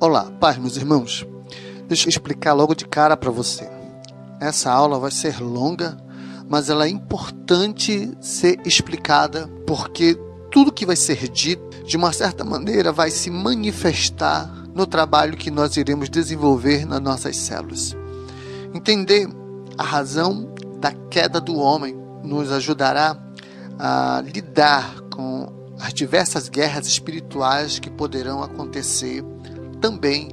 Olá, paz, meus irmãos. Deixa eu explicar logo de cara para você. Essa aula vai ser longa, mas ela é importante ser explicada, porque tudo que vai ser dito, de uma certa maneira, vai se manifestar no trabalho que nós iremos desenvolver nas nossas células. Entender a razão da queda do homem nos ajudará a lidar com as diversas guerras espirituais que poderão acontecer também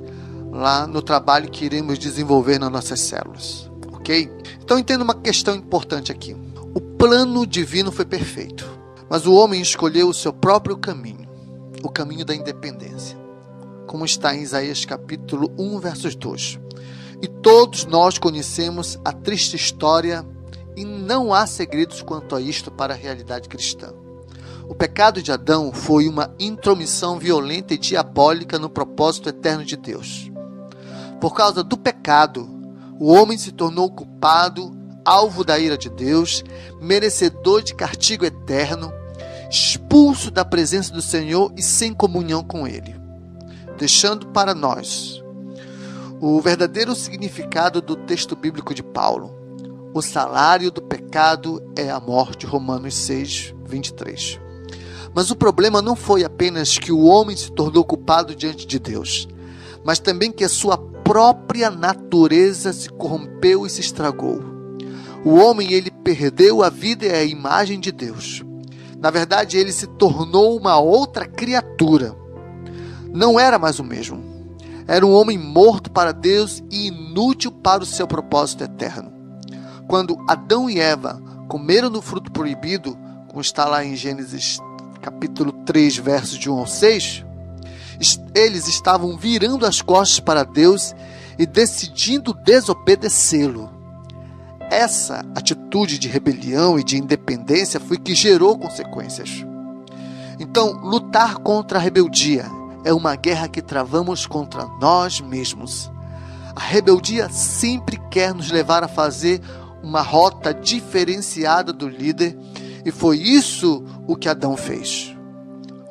lá no trabalho que iremos desenvolver nas nossas células, ok? Então entenda uma questão importante aqui. O plano divino foi perfeito, mas o homem escolheu o seu próprio caminho, o caminho da independência, como está em Isaías capítulo 1, versos 2. E todos nós conhecemos a triste história e não há segredos quanto a isto para a realidade cristã. O pecado de Adão foi uma intromissão violenta e diabólica no propósito eterno de Deus. Por causa do pecado, o homem se tornou culpado, alvo da ira de Deus, merecedor de castigo eterno, expulso da presença do Senhor e sem comunhão com Ele, deixando para nós o verdadeiro significado do texto bíblico de Paulo. O salário do pecado é a morte, Romanos 6, 23. Mas o problema não foi apenas que o homem se tornou culpado diante de Deus, mas também que a sua própria natureza se corrompeu e se estragou. O homem, ele perdeu a vida e a imagem de Deus. Na verdade, ele se tornou uma outra criatura. Não era mais o mesmo. Era um homem morto para Deus e inútil para o seu propósito eterno. Quando Adão e Eva comeram do fruto proibido, como está lá em Gênesis capítulo 3, versos de 1 ao 6, eles estavam virando as costas para Deus e decidindo desobedecê-lo. Essa atitude de rebelião e de independência foi que gerou consequências. Então, lutar contra a rebeldia é uma guerra que travamos contra nós mesmos. A rebeldia sempre quer nos levar a fazer uma rota diferenciada do líder, e foi isso o que Adão fez.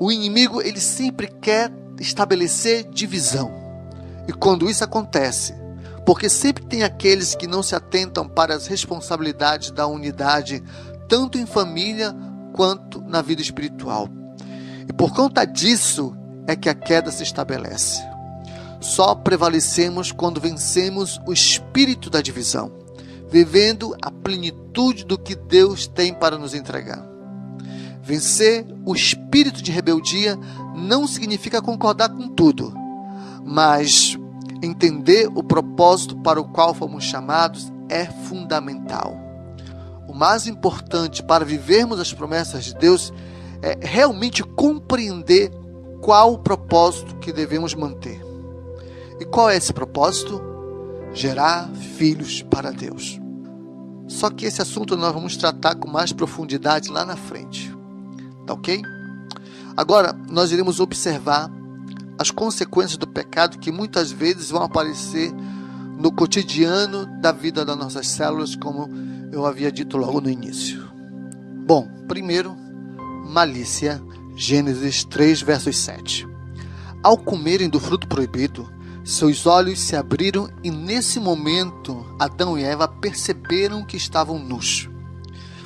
O inimigo, ele sempre quer estabelecer divisão. E quando isso acontece, porque sempre tem aqueles que não se atentam para as responsabilidades da unidade, tanto em família quanto na vida espiritual. E por conta disso é que a queda se estabelece. Só prevalecemos quando vencemos o espírito da divisão, vivendo a plenitude do que Deus tem para nos entregar. Vencer o espírito de rebeldia não significa concordar com tudo, mas entender o propósito para o qual fomos chamados é fundamental. O mais importante para vivermos as promessas de Deus é realmente compreender qual o propósito que devemos manter. E qual é esse propósito? Gerar filhos para Deus. Só que esse assunto nós vamos tratar com mais profundidade lá na frente. Tá ok? Agora, nós iremos observar as consequências do pecado que muitas vezes vão aparecer no cotidiano da vida das nossas células, como eu havia dito logo no início. Bom, primeiro, malícia, Gênesis 3, versos 7. Ao comerem do fruto proibido, seus olhos se abriram e nesse momento Adão e Eva perceberam que estavam nus,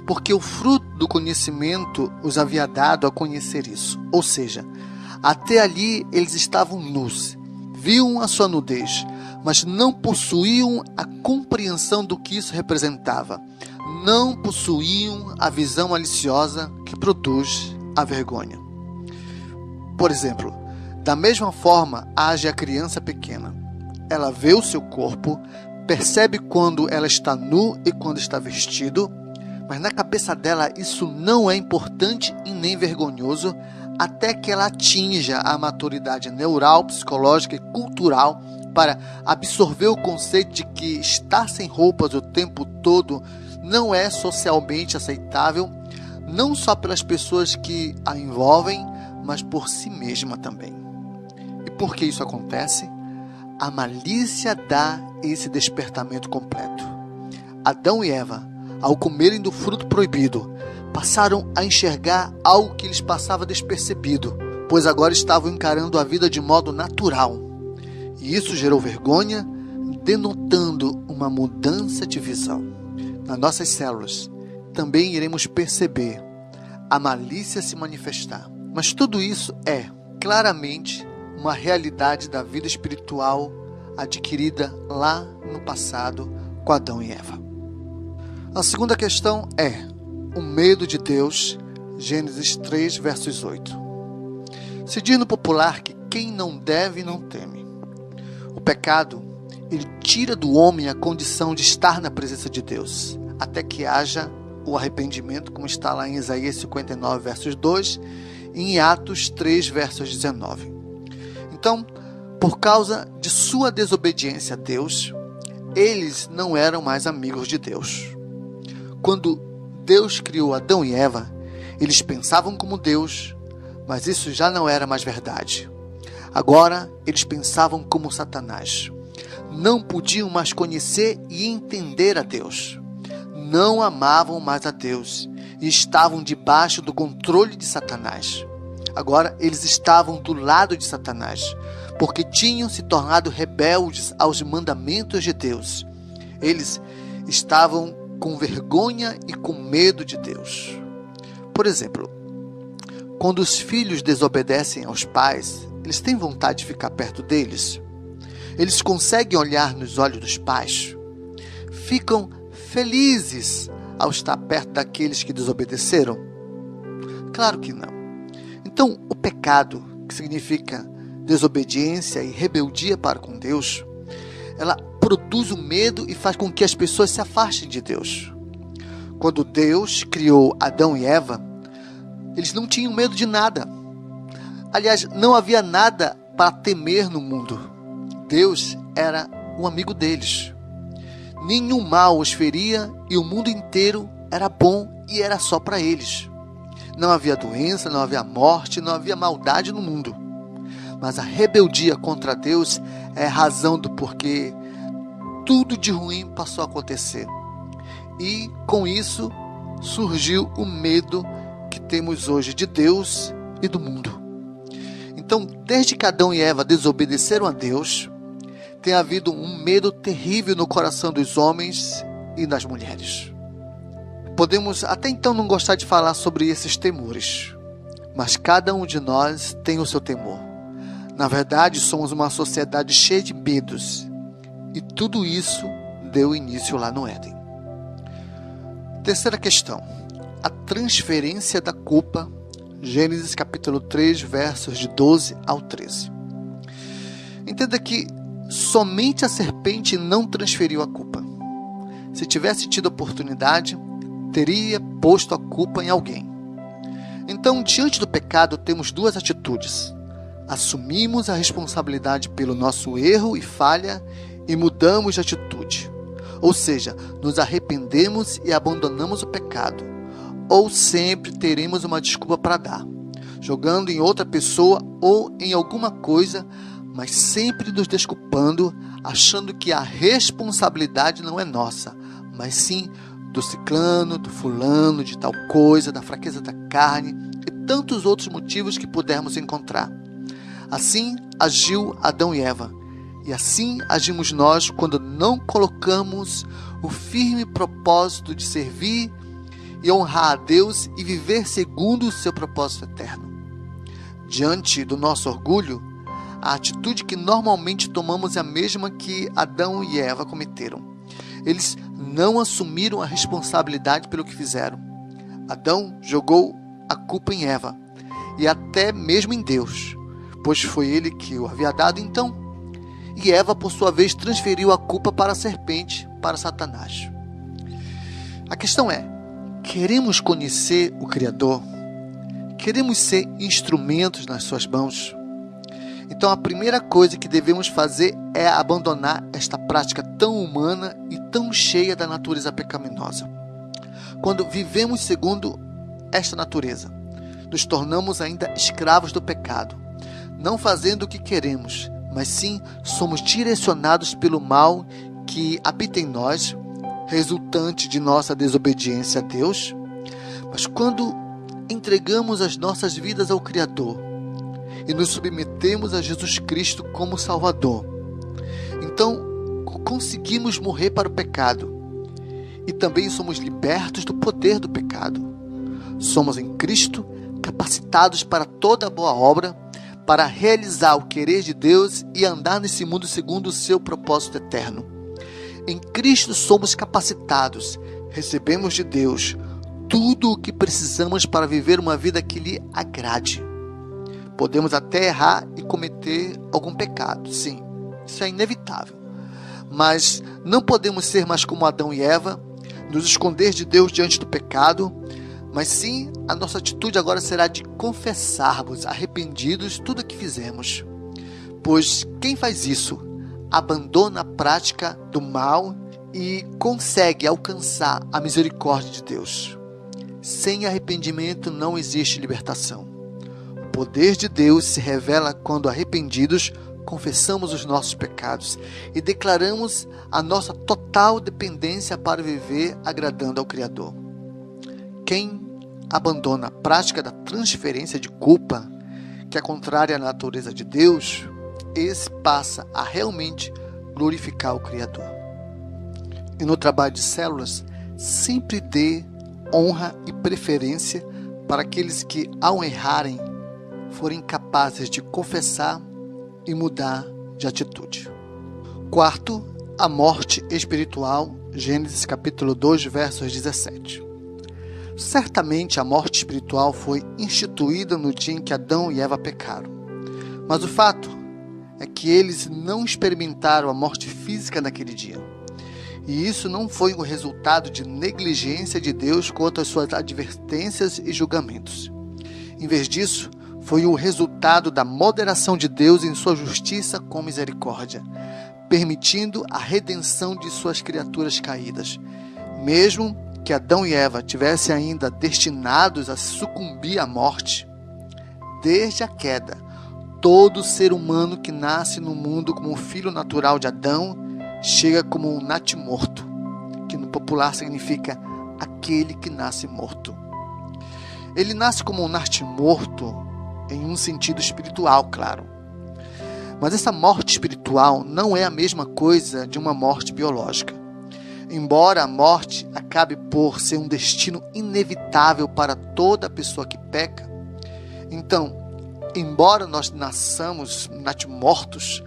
porque o fruto do conhecimento os havia dado a conhecer isso. Ou seja, até ali eles estavam nus, viam a sua nudez, mas não possuíam a compreensão do que isso representava. Não possuíam a visão maliciosa que produz a vergonha. Por exemplo, da mesma forma age a criança pequena. Ela vê o seu corpo, percebe quando ela está nu e quando está vestido, mas na cabeça dela isso não é importante e nem vergonhoso, até que ela atinja a maturidade neural, psicológica e cultural para absorver o conceito de que estar sem roupas o tempo todo não é socialmente aceitável, não só pelas pessoas que a envolvem, mas por si mesma também. E por que isso acontece? A malícia dá esse despertamento completo. Adão e Eva, ao comerem do fruto proibido, passaram a enxergar algo que lhes passava despercebido, pois agora estavam encarando a vida de modo natural. E isso gerou vergonha, denotando uma mudança de visão. Nas nossas células, também iremos perceber a malícia se manifestar. Mas tudo isso é, claramente, uma realidade da vida espiritual adquirida lá no passado com Adão e Eva. A segunda questão é o medo de Deus, Gênesis 3, versos 8. Se diz no popular que quem não deve não teme. O pecado, ele tira do homem a condição de estar na presença de Deus, até que haja o arrependimento, como está lá em Isaías 59, versos 2, e em Atos 3, versos 19. Então, por causa de sua desobediência a Deus, eles não eram mais amigos de Deus. Quando Deus criou Adão e Eva, eles pensavam como Deus, mas isso já não era mais verdade. Agora, eles pensavam como Satanás. Não podiam mais conhecer e entender a Deus. Não amavam mais a Deus e estavam debaixo do controle de Satanás. Agora, eles estavam do lado de Satanás, porque tinham se tornado rebeldes aos mandamentos de Deus. Eles estavam com vergonha e com medo de Deus. Por exemplo, quando os filhos desobedecem aos pais, eles têm vontade de ficar perto deles? Eles conseguem olhar nos olhos dos pais? Ficam felizes ao estar perto daqueles que desobedeceram? Claro que não. Então, o pecado, que significa desobediência e rebeldia para com Deus, ela produz o medo e faz com que as pessoas se afastem de Deus. Quando Deus criou Adão e Eva, eles não tinham medo de nada. Aliás, não havia nada para temer no mundo. Deus era um amigo deles. Nenhum mal os feria e o mundo inteiro era bom e era só para eles. Não havia doença, não havia morte, não havia maldade no mundo. Mas a rebeldia contra Deus é a razão do porquê tudo de ruim passou a acontecer. E com isso surgiu o medo que temos hoje de Deus e do mundo. Então, desde que Adão e Eva desobedeceram a Deus, tem havido um medo terrível no coração dos homens e das mulheres. Podemos até então não gostar de falar sobre esses temores, mas cada um de nós tem o seu temor. Na verdade, somos uma sociedade cheia de medos, e tudo isso deu início lá no Éden. Terceira questão, a transferência da culpa, Gênesis capítulo 3, versos de 12 ao 13. Entenda que somente a serpente não transferiu a culpa. Se tivesse tido oportunidade, teria posto a culpa em alguém. Então, diante do pecado, temos duas atitudes. Assumimos a responsabilidade pelo nosso erro e falha e mudamos de atitude. Ou seja, nos arrependemos e abandonamos o pecado. Ou sempre teremos uma desculpa para dar, jogando em outra pessoa ou em alguma coisa, mas sempre nos desculpando, achando que a responsabilidade não é nossa, mas sim do ciclano, do fulano, de tal coisa, da fraqueza da carne e tantos outros motivos que pudermos encontrar. Assim agiu Adão e Eva, e assim agimos nós quando não colocamos o firme propósito de servir e honrar a Deus e viver segundo o seu propósito eterno. Diante do nosso orgulho, a atitude que normalmente tomamos é a mesma que Adão e Eva cometeram. Eles não assumiram a responsabilidade pelo que fizeram. Adão jogou a culpa em Eva e até mesmo em Deus, pois foi ele que o havia dado então. E Eva, por sua vez, transferiu a culpa para a serpente, para Satanás. A questão é, queremos conhecer o Criador? Queremos ser instrumentos nas suas mãos? Então a primeira coisa que devemos fazer é abandonar esta prática tão humana e tão cheia da natureza pecaminosa. Quando vivemos segundo esta natureza, nos tornamos ainda escravos do pecado, não fazendo o que queremos, mas sim somos direcionados pelo mal que habita em nós, resultante de nossa desobediência a Deus. Mas quando entregamos as nossas vidas ao Criador e nos submetemos a Jesus Cristo como Salvador, Então, conseguimos morrer para o pecado e também somos libertos do poder do pecado. Somos em Cristo capacitados para toda boa obra, para realizar o querer de Deus e andar nesse mundo segundo o seu propósito eterno. Em Cristo somos capacitados, recebemos de Deus tudo o que precisamos para viver uma vida que lhe agrade. Podemos até errar e cometer algum pecado, sim, isso é inevitável. Mas não podemos ser mais como Adão e Eva, nos esconder de Deus diante do pecado, mas sim a nossa atitude agora será de confessarmos arrependidos tudo o que fizemos. Pois quem faz isso abandona a prática do mal e consegue alcançar a misericórdia de Deus. Sem arrependimento não existe libertação. O poder de Deus se revela quando arrependidos confessamos os nossos pecados e declaramos a nossa total dependência para viver agradando ao Criador. Quem abandona a prática da transferência de culpa, que é contrária à natureza de Deus, esse passa a realmente glorificar o Criador. E no trabalho de células, sempre dê honra e preferência para aqueles que, ao errarem, forem capazes de confessar e mudar de atitude. Quarto, a morte espiritual, Gênesis capítulo 2, versos 17. Certamente a morte espiritual foi instituída no dia em que Adão e Eva pecaram. Mas o fato é que eles não experimentaram a morte física naquele dia. E isso não foi o resultado de negligência de Deus quanto às suas advertências e julgamentos. Em vez disso, foi o resultado da moderação de Deus em sua justiça com misericórdia, permitindo a redenção de suas criaturas caídas. Mesmo que Adão e Eva tivessem ainda destinados a sucumbir à morte, desde a queda, todo ser humano que nasce no mundo como filho natural de Adão chega como um natimorto, que no popular significa aquele que nasce morto. Ele nasce como um natimorto em um sentido espiritual, claro. Mas essa morte espiritual não é a mesma coisa de uma morte biológica. Embora a morte acabe por ser um destino inevitável para toda pessoa que peca, então, embora nós nasçamos natimortos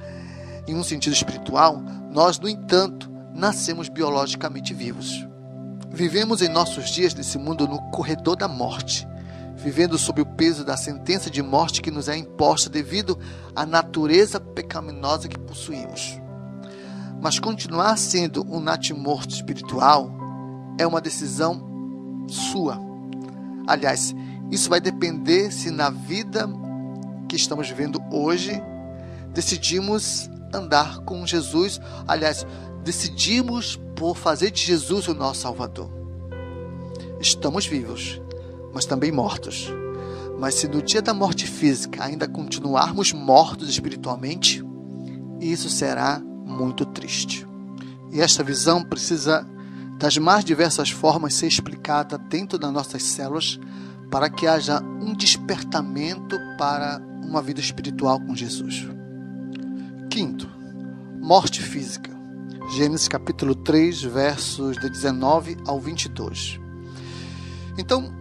em um sentido espiritual, nós, no entanto, nascemos biologicamente vivos. Vivemos em nossos dias nesse mundo no corredor da morte, vivendo sob o peso da sentença de morte que nos é imposta devido à natureza pecaminosa que possuímos. Mas continuar sendo um natimorto espiritual é uma decisão sua. Aliás, isso vai depender se na vida que estamos vivendo hoje decidimos andar com Jesus. Aliás, decidimos por fazer de Jesus o nosso Salvador. Estamos vivos, mas também mortos. Mas se no dia da morte física ainda continuarmos mortos espiritualmente, isso será muito triste. E esta visão precisa das mais diversas formas ser explicada dentro das nossas células para que haja um despertamento para uma vida espiritual com Jesus. Quinto, morte física. Gênesis capítulo 3, versos de 19 ao 22. Então,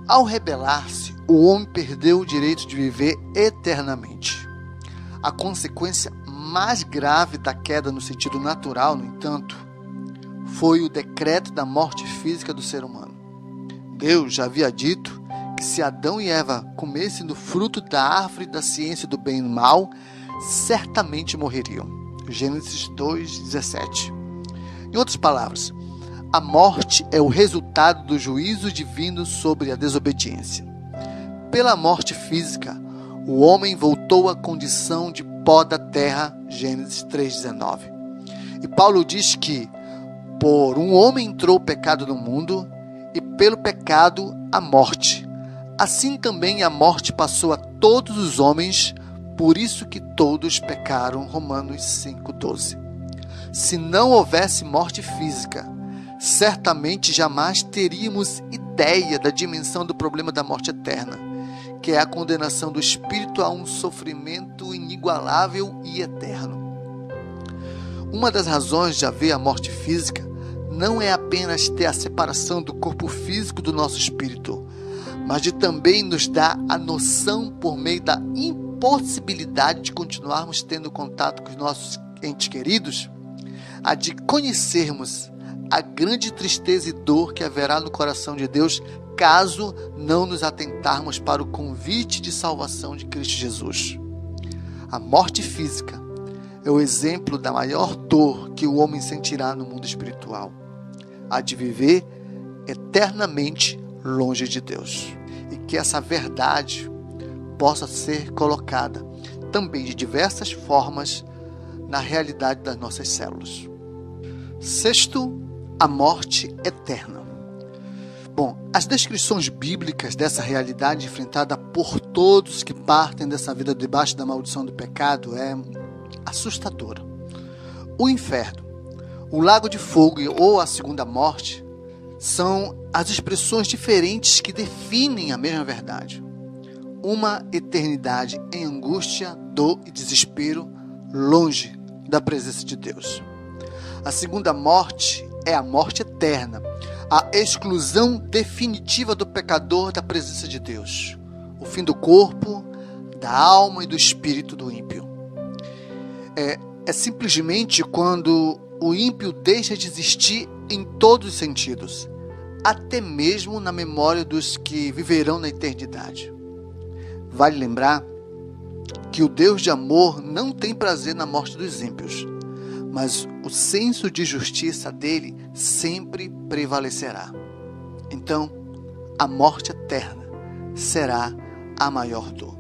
ao rebelar-se, o homem perdeu o direito de viver eternamente. A consequência mais grave da queda no sentido natural, no entanto, foi o decreto da morte física do ser humano. Deus já havia dito que se Adão e Eva comessem do fruto da árvore da ciência do bem e do mal, certamente morreriam. Gênesis 2:17. Em outras palavras, a morte é o resultado do juízo divino sobre a desobediência. Pela morte física, o homem voltou à condição de pó da terra, Gênesis 3:19. E Paulo diz que por um homem entrou o pecado no mundo, e pelo pecado a morte. Assim também a morte passou a todos os homens, por isso que todos pecaram, Romanos 5:12. Se não houvesse morte física, certamente jamais teríamos ideia da dimensão do problema da morte eterna, que é a condenação do espírito a um sofrimento inigualável e eterno. Uma das razões de haver a morte física não é apenas ter a separação do corpo físico do nosso espírito, mas de também nos dar a noção por meio da impossibilidade de continuarmos tendo contato com os nossos entes queridos, a de conhecermos a grande tristeza e dor que haverá no coração de Deus caso não nos atentarmos para o convite de salvação de Cristo Jesus. A morte física é o exemplo da maior dor que o homem sentirá no mundo espiritual, a de viver eternamente longe de Deus. E que essa verdade possa ser colocada também de diversas formas na realidade das nossas células. Sexto, a morte eterna. Bom, as descrições bíblicas dessa realidade enfrentada por todos que partem dessa vida debaixo da maldição do pecado é assustadora. O inferno, o lago de fogo ou a segunda morte são as expressões diferentes que definem a mesma verdade. Uma eternidade em angústia, dor e desespero, longe da presença de Deus. A segunda morte é a morte eterna, a exclusão definitiva do pecador da presença de Deus, o fim do corpo, da alma e do espírito do ímpio. É simplesmente quando o ímpio deixa de existir em todos os sentidos, até mesmo na memória dos que viverão na eternidade. Vale lembrar que o Deus de amor não tem prazer na morte dos ímpios, mas o senso de justiça dele sempre prevalecerá. Então, a morte eterna será a maior dor.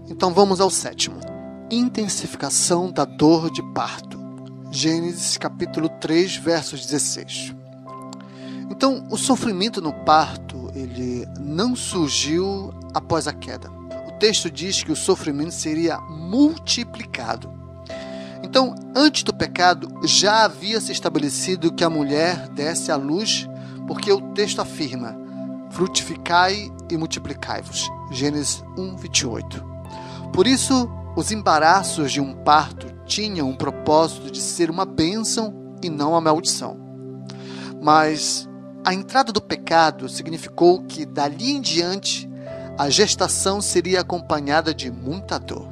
Então vamos ao sétimo. Intensificação da dor de parto. Gênesis capítulo 3, versos 16. Então, o sofrimento no parto, ele não surgiu após a queda. O texto diz que o sofrimento seria multiplicado. Então, antes do pecado, já havia se estabelecido que a mulher desse à luz, porque o texto afirma: frutificai e multiplicai-vos. Gênesis 1, 28. Por isso, os embaraços de um parto tinham um propósito de ser uma bênção e não uma maldição. Mas a entrada do pecado significou que, dali em diante, a gestação seria acompanhada de muita dor.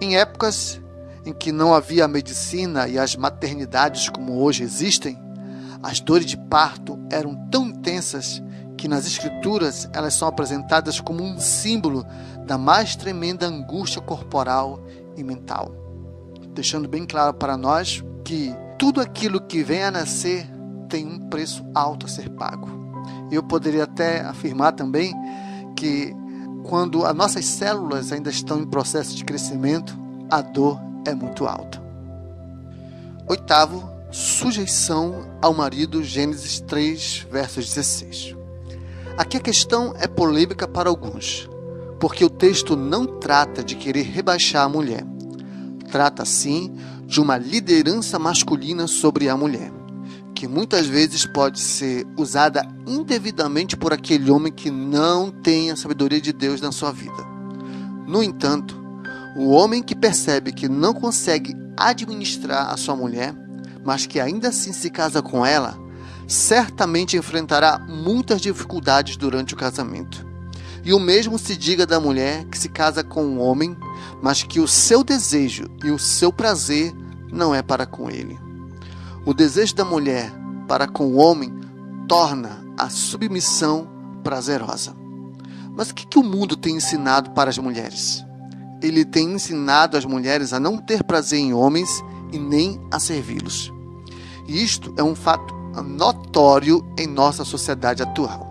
Em épocas em que não havia a medicina e as maternidades como hoje existem, as dores de parto eram tão intensas que nas Escrituras elas são apresentadas como um símbolo da mais tremenda angústia corporal e mental, deixando bem claro para nós que tudo aquilo que vem a nascer tem um preço alto a ser pago. Eu poderia até afirmar também que quando as nossas células ainda estão em processo de crescimento, a dor é muito alta. Oitavo, sujeição ao marido, Gênesis 3, versos 16. Aqui a questão é polêmica para alguns, porque o texto não trata de querer rebaixar a mulher. Trata, sim, de uma liderança masculina sobre a mulher, que muitas vezes pode ser usada indevidamente por aquele homem que não tem a sabedoria de Deus na sua vida. No entanto, o homem que percebe que não consegue administrar a sua mulher, mas que ainda assim se casa com ela, certamente enfrentará muitas dificuldades durante o casamento. E o mesmo se diga da mulher que se casa com um homem, mas que o seu desejo e o seu prazer não é para com ele. O desejo da mulher para com o homem torna a submissão prazerosa. Mas o que o mundo tem ensinado para as mulheres? Ele tem ensinado as mulheres a não ter prazer em homens e nem a servi-los. E isto é um fato notório em nossa sociedade atual.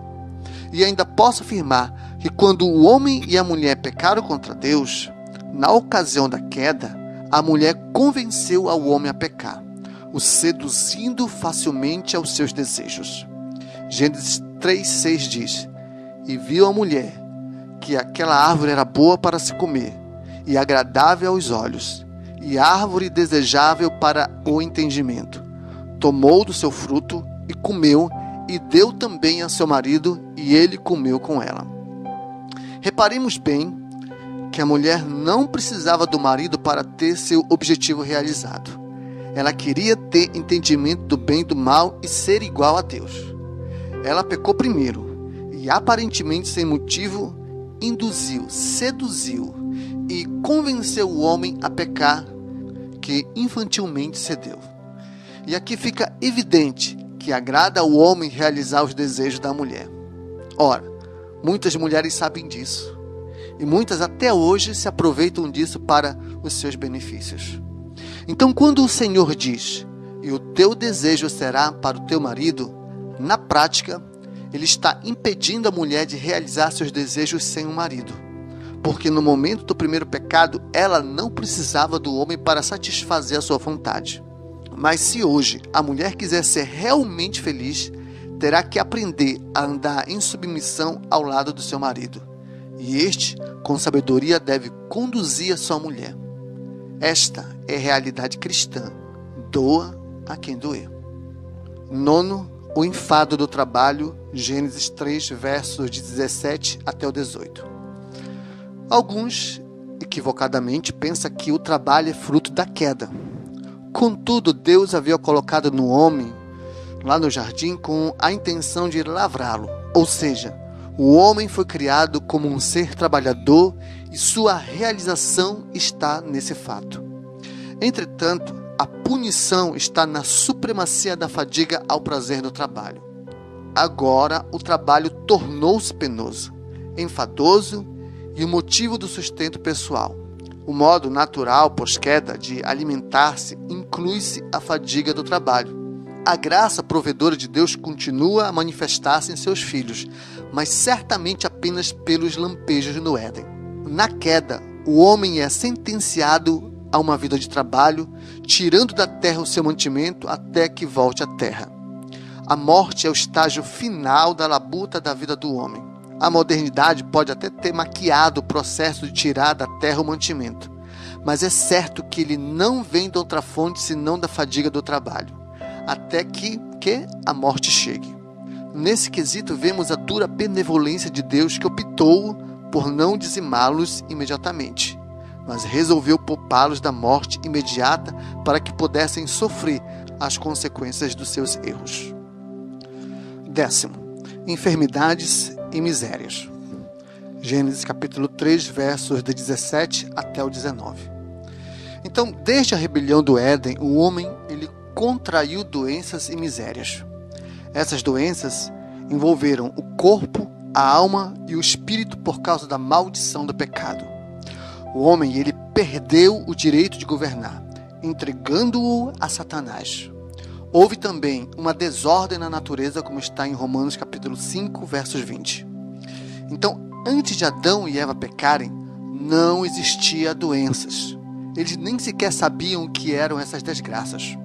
E ainda posso afirmar que quando o homem e a mulher pecaram contra Deus, na ocasião da queda, a mulher convenceu ao homem a pecar, o seduzindo facilmente aos seus desejos. Gênesis 3,6 diz: E viu a mulher que aquela árvore era boa para se comer, e agradável aos olhos, e árvore desejável para o entendimento. Tomou do seu fruto e comeu, e deu também a seu marido, e ele comeu com ela. Reparemos bem que a mulher não precisava do marido para ter seu objetivo realizado. Ela queria ter entendimento do bem e do mal e ser igual a Deus. Ela pecou primeiro e, aparentemente sem motivo, induziu, seduziu e convenceu o homem a pecar, que infantilmente cedeu. E aqui fica evidente que agrada ao homem realizar os desejos da mulher. Ora, muitas mulheres sabem disso, e muitas até hoje se aproveitam disso para os seus benefícios. Então, quando o Senhor diz, e o teu desejo será para o teu marido, na prática, ele está impedindo a mulher de realizar seus desejos sem um marido. Porque no momento do primeiro pecado, ela não precisava do homem para satisfazer a sua vontade. Mas se hoje a mulher quiser ser realmente feliz, terá que aprender a andar em submissão ao lado do seu marido. E este, com sabedoria, deve conduzir a sua mulher. Esta é a realidade cristã. Doa a quem doer. 9. O enfado do trabalho, Gênesis 3, versos de 17 até o 18. Alguns, equivocadamente, pensam que o trabalho é fruto da queda. Contudo, Deus havia colocado no homem, lá no jardim, com a intenção de lavrá-lo. Ou seja, o homem foi criado como um ser trabalhador e sua realização está nesse fato. Entretanto, a punição está na supremacia da fadiga ao prazer do trabalho. Agora, o trabalho tornou-se penoso, enfadoso e o motivo do sustento pessoal. O modo natural pós-queda de alimentar-se inclui-se a fadiga do trabalho. A graça provedora de Deus continua a manifestar-se em seus filhos, mas certamente apenas pelos lampejos no Éden. Na queda, o homem é sentenciado a uma vida de trabalho, tirando da terra o seu mantimento até que volte à terra. A morte é o estágio final da labuta da vida do homem. A modernidade pode até ter maquiado o processo de tirar da terra o mantimento, mas é certo que ele não vem de outra fonte senão da fadiga do trabalho, até que a morte chegue. Nesse quesito, vemos a dura benevolência de Deus que optou por não dizimá-los imediatamente, mas resolveu poupá-los da morte imediata para que pudessem sofrer as consequências dos seus erros. 10. Enfermidades e misérias. Gênesis capítulo 3, versos de 17 até o 19. Então, desde a rebelião do Éden, o homem ele contraiu doenças e misérias. Essas doenças envolveram o corpo, a alma e o espírito por causa da maldição do pecado. O homem ele perdeu o direito de governar, entregando-o a Satanás. Houve também uma desordem na natureza, como está em Romanos capítulo 5, versos 20. Então, antes de Adão e Eva pecarem, não existia doenças. Eles nem sequer sabiam o que eram essas desgraças.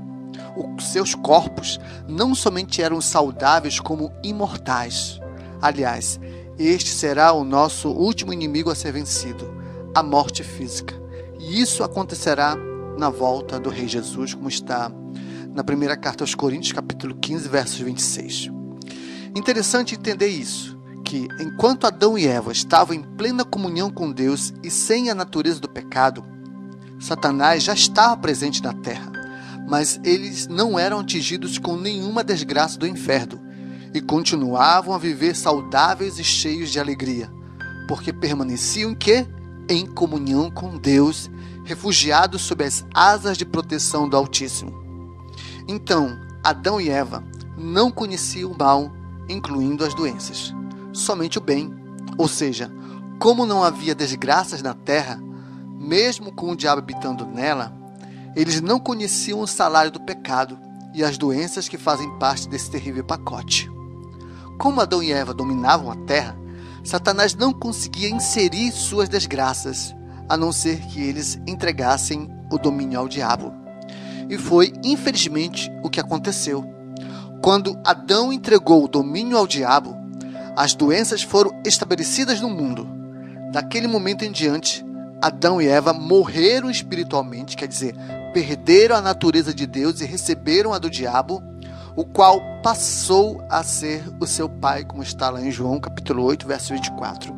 Os seus corpos não somente eram saudáveis, como imortais. Aliás, este será o nosso último inimigo a ser vencido, a morte física. E isso acontecerá na volta do Rei Jesus, como está na primeira carta aos Coríntios, capítulo 15, versos 26. Interessante entender isso, que enquanto Adão e Eva estavam em plena comunhão com Deus e sem a natureza do pecado, Satanás já estava presente na terra, mas eles não eram atingidos com nenhuma desgraça do inferno e continuavam a viver saudáveis e cheios de alegria, porque permaneciam em comunhão com Deus, refugiados sob as asas de proteção do Altíssimo. Então, Adão e Eva não conheciam o mal, incluindo as doenças, somente o bem. Ou seja, como não havia desgraças na terra, mesmo com o diabo habitando nela, eles não conheciam o salário do pecado e as doenças que fazem parte desse terrível pacote. Como Adão e Eva dominavam a terra, Satanás não conseguia inserir suas desgraças, a não ser que eles entregassem o domínio ao diabo. E foi, infelizmente, o que aconteceu. Quando Adão entregou o domínio ao diabo, as doenças foram estabelecidas no mundo. Daquele momento em diante, Adão e Eva morreram espiritualmente, quer dizer, perderam a natureza de Deus e receberam a do diabo, o qual passou a ser o seu pai, como está lá em João capítulo 8, verso 24.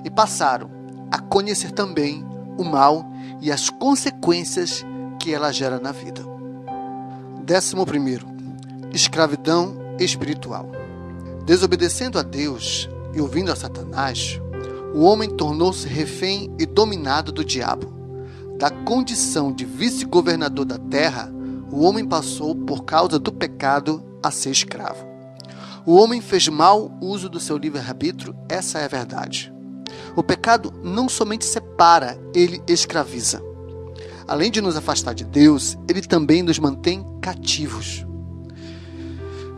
E passaram, a conhecer também o mal e as consequências que ela gera na vida. 11º, escravidão espiritual. Desobedecendo a Deus e ouvindo a Satanás, o homem tornou-se refém e dominado do diabo. Da condição de vice-governador da terra, o homem passou, por causa do pecado, a ser escravo. O homem fez mau uso do seu livre-arbítrio, essa é a verdade. O pecado não somente separa, ele escraviza. Além de nos afastar de Deus, ele também nos mantém cativos.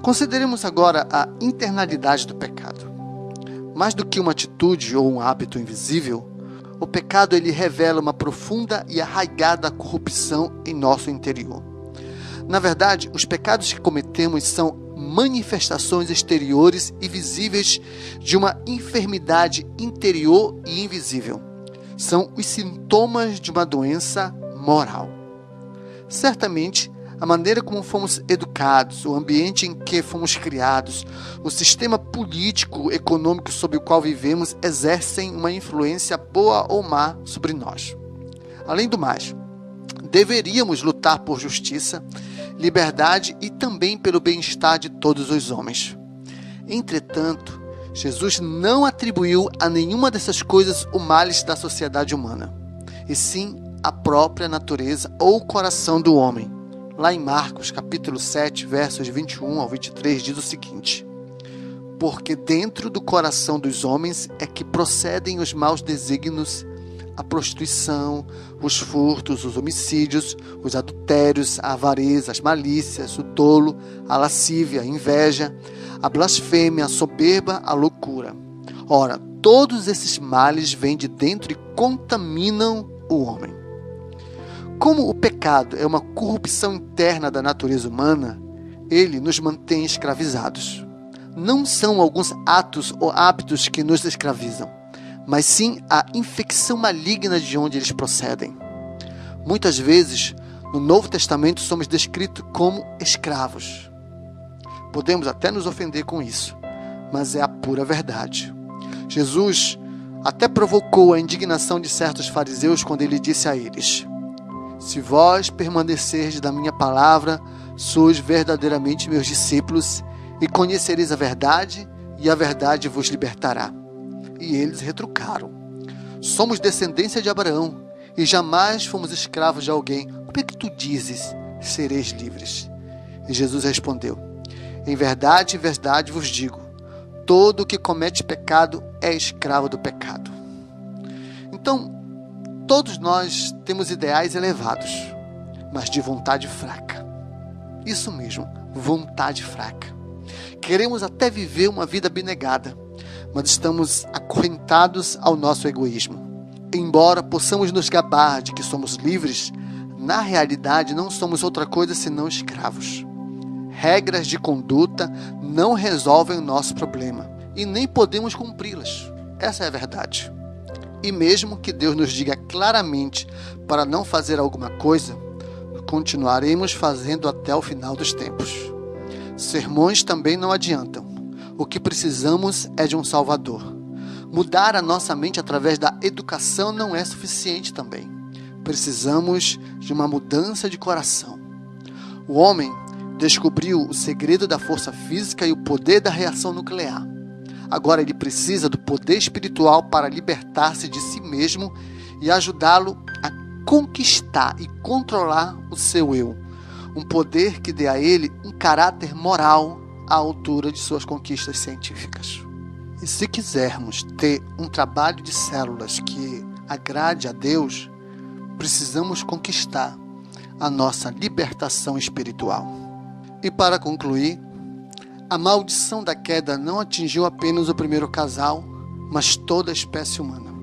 Consideremos agora a internalidade do pecado. Mais do que uma atitude ou um hábito invisível, o pecado ele revela uma profunda e arraigada corrupção em nosso interior. Na verdade, os pecados que cometemos são manifestações exteriores e visíveis de uma enfermidade interior e invisível. São os sintomas de uma doença moral. Certamente, a maneira como fomos educados, o ambiente em que fomos criados, o sistema político, econômico sob o qual vivemos exercem uma influência boa ou má sobre nós. Além do mais, deveríamos lutar por justiça, liberdade e também pelo bem-estar de todos os homens. Entretanto, Jesus não atribuiu a nenhuma dessas coisas o males da sociedade humana, e sim a própria natureza ou coração do homem. Lá em Marcos, capítulo 7, versos 21 ao 23, diz o seguinte: porque dentro do coração dos homens é que procedem os maus desígnios, a prostituição, os furtos, os homicídios, os adultérios, a avareza, as malícias, o dolo, a lascívia, a inveja, a blasfêmia, a soberba, a loucura. Ora, todos esses males vêm de dentro e contaminam o homem. Como o pecado é uma corrupção interna da natureza humana, ele nos mantém escravizados. Não são alguns atos ou hábitos que nos escravizam, mas sim a infecção maligna de onde eles procedem. Muitas vezes, no Novo Testamento, somos descritos como escravos. Podemos até nos ofender com isso, mas é a pura verdade. Jesus até provocou a indignação de certos fariseus quando ele disse a eles: se vós permanecerdes da minha palavra, sois verdadeiramente meus discípulos, e conhecereis a verdade, e a verdade vos libertará. E eles retrucaram: somos descendência de Abraão, e jamais fomos escravos de alguém. Como é que tu dizes, sereis livres? E Jesus respondeu: em verdade vos digo, todo o que comete pecado é escravo do pecado. Então, todos nós temos ideais elevados, mas de vontade fraca. Isso mesmo, vontade fraca. Queremos até viver uma vida abnegada, mas estamos acorrentados ao nosso egoísmo. Embora possamos nos gabar de que somos livres, na realidade não somos outra coisa senão escravos. Regras de conduta não resolvem o nosso problema e nem podemos cumpri-las. Essa é a verdade. E mesmo que Deus nos diga claramente para não fazer alguma coisa, continuaremos fazendo até o final dos tempos. Sermões também não adiantam. O que precisamos é de um Salvador. Mudar a nossa mente através da educação não é suficiente também. Precisamos de uma mudança de coração. O homem descobriu o segredo da força física e o poder da reação nuclear. Agora ele precisa do poder espiritual para libertar-se de si mesmo e ajudá-lo a conquistar e controlar o seu eu. Um poder que dê a ele um caráter moral à altura de suas conquistas científicas. E se quisermos ter um trabalho de células que agrade a Deus, precisamos conquistar a nossa libertação espiritual. E para concluir, a maldição da queda não atingiu apenas o primeiro casal, mas toda a espécie humana.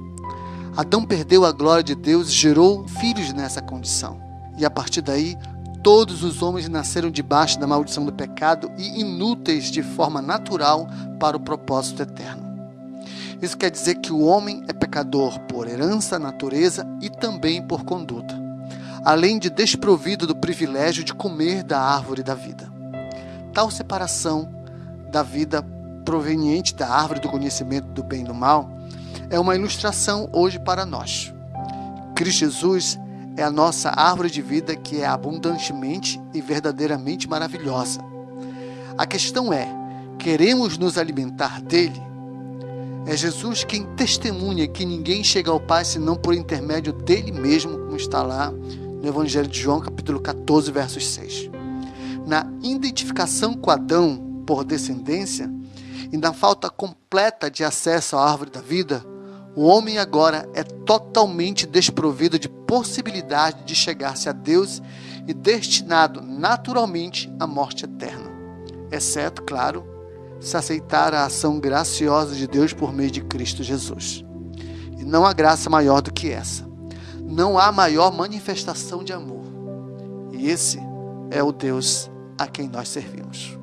Adão perdeu a glória de Deus e gerou filhos nessa condição. E a partir daí, todos os homens nasceram debaixo da maldição do pecado e inúteis de forma natural para o propósito eterno. Isso quer dizer que o homem é pecador por herança, natureza e também por conduta, além de desprovido do privilégio de comer da árvore da vida. Tal separação da vida proveniente da árvore do conhecimento do bem e do mal é uma ilustração hoje para nós. Cristo Jesus é a nossa árvore de vida, que é abundantemente e verdadeiramente maravilhosa. A questão é, queremos nos alimentar dele? É Jesus quem testemunha que ninguém chega ao Pai senão por intermédio dele mesmo, como está lá no Evangelho de João, capítulo 14, versos 6. Na identificação com Adão por descendência e na falta completa de acesso à árvore da vida, o homem agora é totalmente desprovido de possibilidade de chegar-se a Deus e destinado naturalmente à morte eterna. Exceto, claro, se aceitar a ação graciosa de Deus por meio de Cristo Jesus. E não há graça maior do que essa. Não há maior manifestação de amor. E esse é o Deus a quem nós servimos.